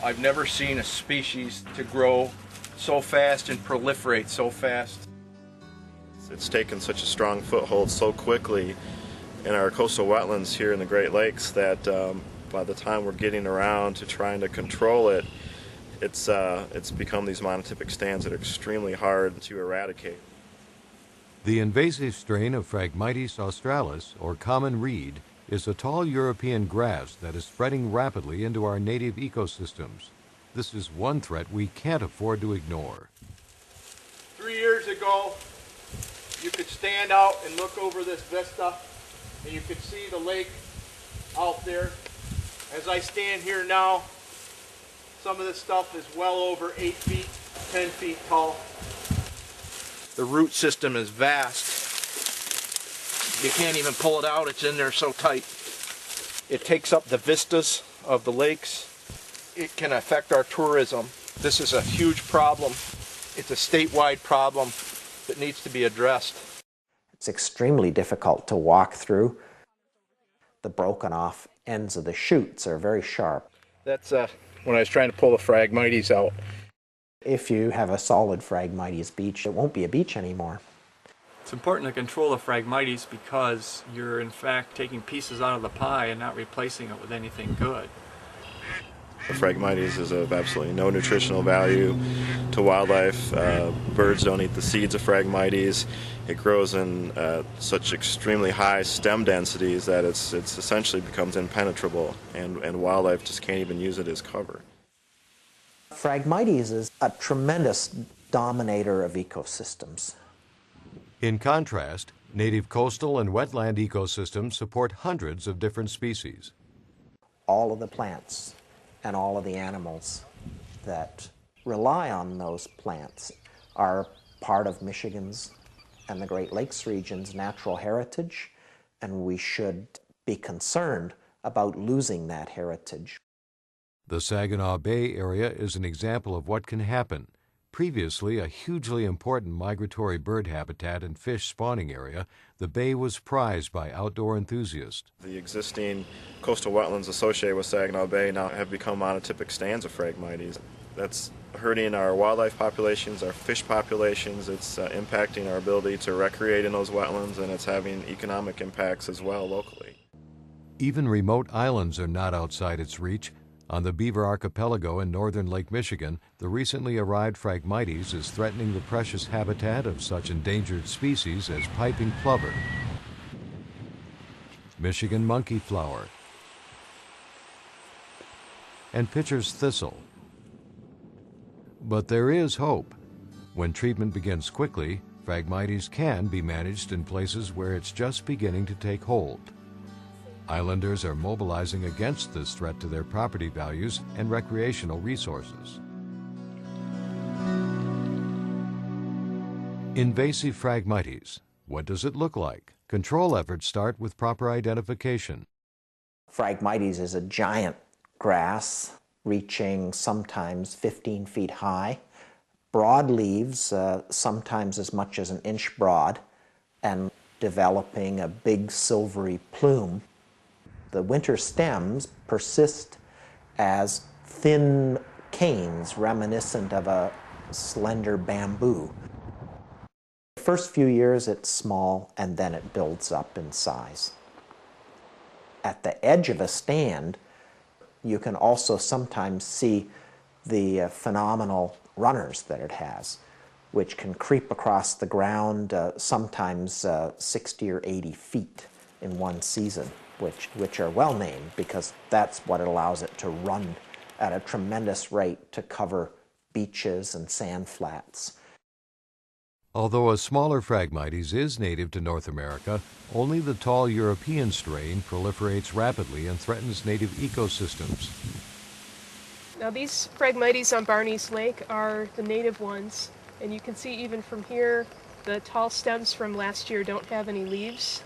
I've never seen a species to grow so fast and proliferate so fast. It's taken such a strong foothold so quickly in our coastal wetlands here in the Great Lakes that by the time we're getting around to trying to control it, it's become these monotypic stands that are extremely hard to eradicate. The invasive strain of Phragmites australis, or common reed, is a tall European grass that is spreading rapidly into our native ecosystems. This is one threat we can't afford to ignore. 3 years ago, you could stand out and look over this vista, and you could see the lake out there. As I stand here now, some of this stuff is well over 8 feet, 10 feet tall. The root system is vast. You can't even pull it out, it's in there so tight. It takes up the vistas of the lakes. It can affect our tourism. This is a huge problem. It's a statewide problem that needs to be addressed. It's extremely difficult to walk through. The broken off ends of the shoots are very sharp. That's when I was trying to pull the Phragmites out. If you have a solid Phragmites beach, it won't be a beach anymore. It's important to control the Phragmites because you're in fact taking pieces out of the pie and not replacing it with anything good. The Phragmites is of absolutely no nutritional value to wildlife. Birds don't eat the seeds of Phragmites. It grows in such extremely high stem densities that it essentially becomes impenetrable, and wildlife just can't even use it as cover. Phragmites is a tremendous dominator of ecosystems. In contrast, native coastal and wetland ecosystems support hundreds of different species. All of the plants and all of the animals that rely on those plants are part of Michigan's and the Great Lakes region's natural heritage, and we should be concerned about losing that heritage. The Saginaw Bay area is an example of what can happen. Previously a hugely important migratory bird habitat and fish spawning area, the bay was prized by outdoor enthusiasts. The existing coastal wetlands associated with Saginaw Bay now have become monotypic stands of Phragmites. That's hurting our wildlife populations, our fish populations. It's impacting our ability to recreate in those wetlands, and it's having economic impacts as well locally. Even remote islands are not outside its reach. On the Beaver Archipelago in northern Lake Michigan, the recently arrived Phragmites is threatening the precious habitat of such endangered species as piping plover, Michigan monkey flower, and pitcher's thistle. But there is hope. When treatment begins quickly, Phragmites can be managed in places where it's just beginning to take hold. Islanders are mobilizing against this threat to their property values and recreational resources. Invasive Phragmites. What does it look like? Control efforts start with proper identification. Phragmites is a giant grass reaching sometimes 15 feet high, broad leaves, sometimes as much as an inch broad, and developing a big silvery plume. The winter stems persist as thin canes reminiscent of a slender bamboo. The first few years it's small, and then it builds up in size. At the edge of a stand, you can also sometimes see the phenomenal runners that it has, which can creep across the ground sometimes 60 or 80 feet in one season. Which are well named because that's what it allows it to run at a tremendous rate to cover beaches and sand flats. Although a smaller Phragmites is native to North America, only the tall European strain proliferates rapidly and threatens native ecosystems. Now these Phragmites on Barney's Lake are the native ones, and you can see even from here the tall stems from last year don't have any leaves.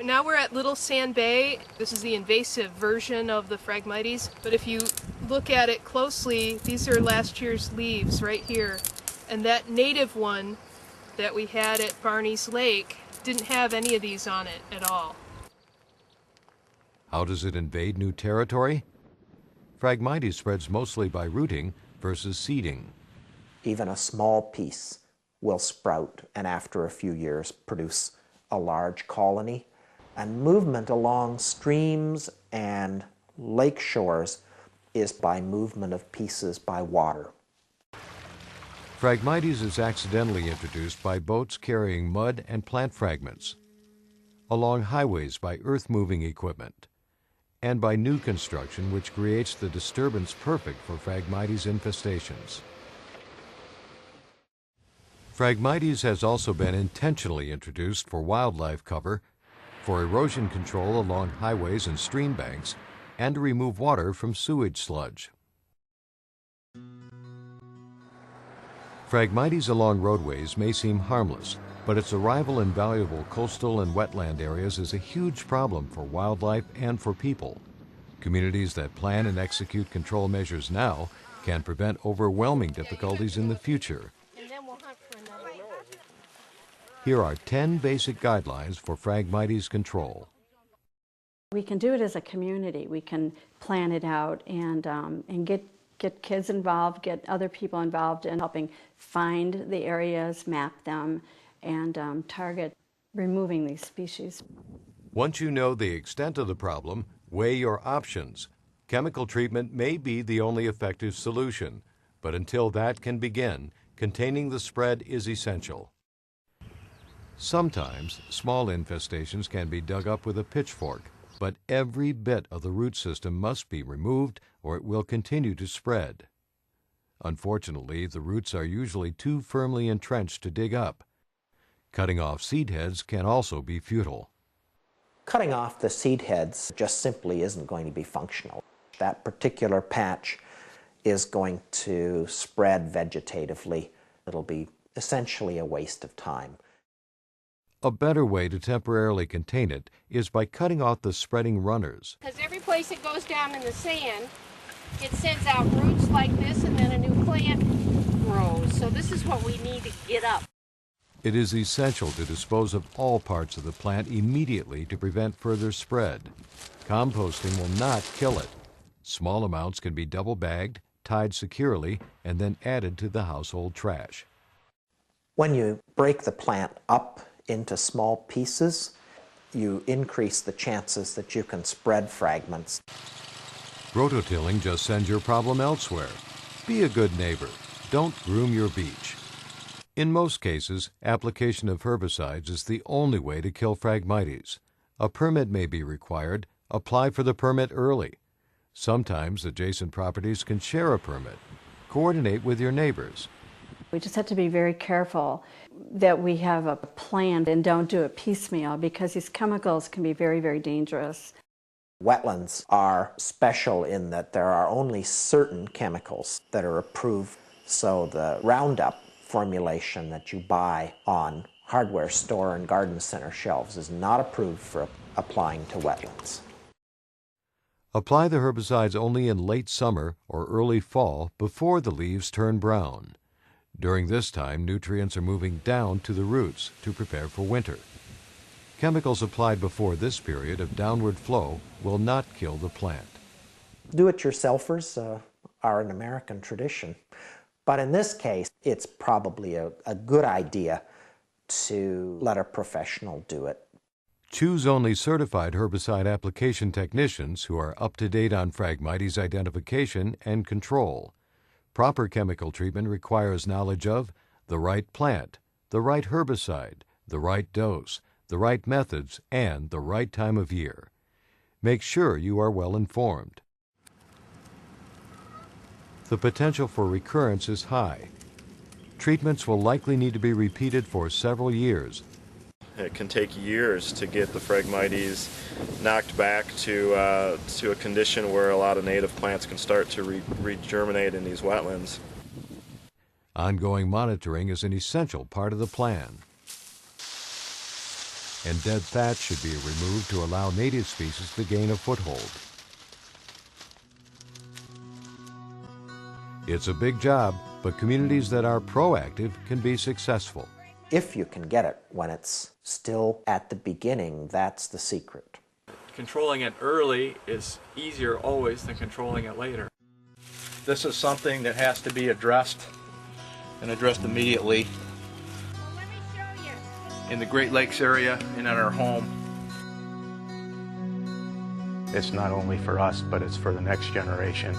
Now we're at Little Sand Bay. This is the invasive version of the Phragmites, but if you look at it closely, these are last year's leaves right here. And that native one that we had at Barney's Lake didn't have any of these on it at all. How does it invade new territory? Phragmites spreads mostly by rooting versus seeding. Even a small piece will sprout and after a few years produce a large colony. And movement along streams and lake shores is by movement of pieces by water. Phragmites is accidentally introduced by boats carrying mud and plant fragments, along highways by earth-moving equipment, and by new construction which creates the disturbance perfect for Phragmites infestations. Phragmites has also been intentionally introduced for wildlife cover, for erosion control along highways and stream banks, and to remove water from sewage sludge. Phragmites along roadways may seem harmless, but its arrival in valuable coastal and wetland areas is a huge problem for wildlife and for people. Communities that plan and execute control measures now can prevent overwhelming difficulties in the future. Here are 10 basic guidelines for Phragmites control. We can do it as a community. We can plan it out and get kids involved, get other people involved in helping find the areas, map them, and target removing these species. Once you know the extent of the problem, weigh your options. Chemical treatment may be the only effective solution, but until that can begin, containing the spread is essential. Sometimes small infestations can be dug up with a pitchfork, but every bit of the root system must be removed or it will continue to spread. Unfortunately, the roots are usually too firmly entrenched to dig up. Cutting off seed heads can also be futile. Cutting off the seed heads just simply isn't going to be functional. That particular patch is going to spread vegetatively. It'll be essentially a waste of time. A better way to temporarily contain it is by cutting off the spreading runners. Because every place it goes down in the sand, it sends out roots like this and then a new plant grows. So this is what we need to get up. It is essential to dispose of all parts of the plant immediately to prevent further spread. Composting will not kill it. Small amounts can be double bagged, tied securely, and then added to the household trash. When you break the plant up into small pieces, you increase the chances that you can spread fragments. Rototilling just sends your problem elsewhere. Be a good neighbor. Don't groom your beach. In most cases, application of herbicides is the only way to kill Phragmites. A permit may be required. Apply for the permit early. Sometimes adjacent properties can share a permit. Coordinate with your neighbors. We just have to be very careful that we have a plan and don't do it piecemeal because these chemicals can be very, very dangerous. Wetlands are special in that there are only certain chemicals that are approved. So the Roundup formulation that you buy on hardware store and garden center shelves is not approved for applying to wetlands. Apply the herbicides only in late summer or early fall before the leaves turn brown. During this time, nutrients are moving down to the roots to prepare for winter. Chemicals applied before this period of downward flow will not kill the plant. Do-it-yourselfers are an American tradition, but in this case, it's probably a good idea to let a professional do it. Choose only certified herbicide application technicians who are up to date on Phragmites identification and control. Proper chemical treatment requires knowledge of the right plant, the right herbicide, the right dose, the right methods, and the right time of year. Make sure you are well informed. The potential for recurrence is high. Treatments will likely need to be repeated for several years. It can take years to get the Phragmites knocked back to a condition where a lot of native plants can start to regerminate in these wetlands. Ongoing monitoring is an essential part of the plan. And dead thatch should be removed to allow native species to gain a foothold. It's a big job, but communities that are proactive can be successful. If you can get it when it's still at the beginning, that's the secret. controlling it early is easier always than controlling it later. This is something that has to be addressed, and addressed immediately, Well, let me show you. in the Great Lakes area and in our home. It's not only for us, but it's for the next generation.